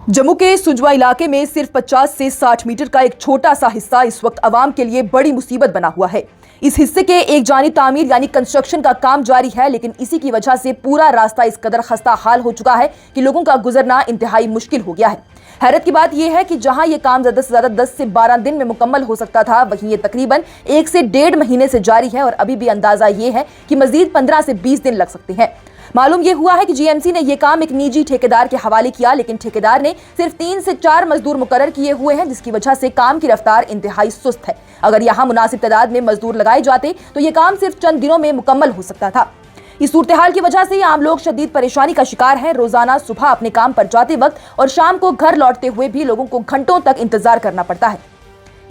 जम्मू के सुंजवा इलाके में सिर्फ 50 से 60 मीटर का एक छोटा सा हिस्सा इस वक्त आवाम के लिए बड़ी मुसीबत बना हुआ है। इस हिस्से के एक जानी तामीर यानी कंस्ट्रक्शन का काम जारी है, लेकिन इसी की वजह से पूरा रास्ता इस कदर खस्ता हाल हो चुका है कि लोगों का गुजरना इंतहाई मुश्किल हो गया है। हैरत की बात यह है कि जहां ये काम ज्यादा से ज्यादा 10 से 12 दिन में मुकम्मल हो सकता था, वहीं ये तकरीबन 1 से 1.5 महीने से जारी है और अभी भी अंदाजा ये है कि मजीद 15 से 20 दिन लग सकते हैं। मालूम ये हुआ है कि जीएमसी ने यह काम एक निजी ठेकेदार के हवाले किया, लेकिन ठेकेदार ने सिर्फ 3 से 4 मजदूर मुकर्रर किए हुए हैं, जिसकी वजह से काम की रफ्तार इंतहाई सुस्त है। अगर यहाँ मुनासिब तादाद में मजदूर लगाए जाते तो ये काम सिर्फ चंद दिनों में मुकम्मल हो सकता था। इस सूरत हाल की वजह से आम लोग शदीद परेशानी का शिकार हैं। रोजाना सुबह अपने काम पर जाते वक्त और शाम को घर लौटते हुए भी लोगों को घंटों तक इंतजार करना पड़ता है।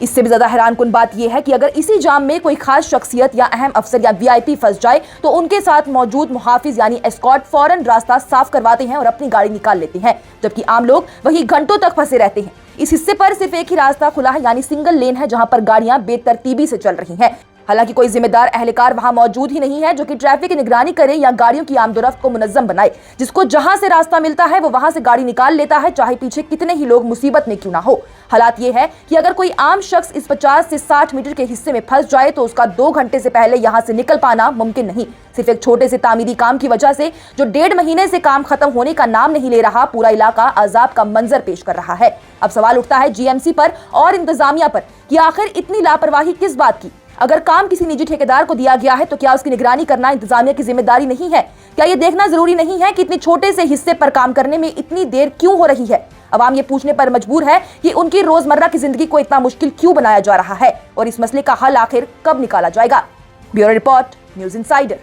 इससे भी ज्यादा हैरानकुन बात यह है कि अगर इसी जाम में कोई खास शख्सियत या अहम अफसर या वीआईपी फंस जाए तो उनके साथ मौजूद मुहाफिज यानी एस्कॉर्ट फौरन रास्ता साफ करवाते हैं और अपनी गाड़ी निकाल लेते हैं, जबकि आम लोग वही घंटों तक फंसे रहते हैं। इस हिस्से पर सिर्फ एक ही रास्ता खुला है यानी सिंगल लेन है, जहां पर गाड़ियां बेतरतीबी से चल रही हैं। हालांकि कोई जिम्मेदार अहलकार वहां मौजूद ही नहीं है जो कि ट्रैफिक की निगरानी करे या गाड़ियों की आमदोरफ्त को मुनज्जम बनाए। जिसको जहां से रास्ता मिलता है वो वहां से गाड़ी निकाल लेता है, चाहे पीछे कितने ही लोग मुसीबत में क्यों ना हो। हालात ये है कि अगर कोई आम शख्स इस 50 से 60 मीटर के हिस्से में फंस जाए तो उसका 2 घंटे से पहले यहां से निकल पाना मुमकिन नहीं। सिर्फ एक छोटे से तामीरी काम की वजह से जो 1.5 महीने से काम खत्म होने का नाम नहीं ले रहा, पूरा इलाका अजाब का मंजर पेश कर रहा है। अब सवाल उठता है जीएमसी पर और इंतजामिया पर कि आखिर इतनी लापरवाही किस बात की। अगर काम किसी निजी ठेकेदार को दिया गया है तो क्या उसकी निगरानी करना इंतजामिया की जिम्मेदारी नहीं है? क्या ये देखना जरूरी नहीं है कि इतने छोटे से हिस्से पर काम करने में इतनी देर क्यों हो रही है? अवाम ये पूछने पर मजबूर है कि उनकी रोजमर्रा की जिंदगी को इतना मुश्किल क्यों बनाया जा रहा है और इस मसले का हल आखिर कब निकाला जाएगा। Bureau report, news insider.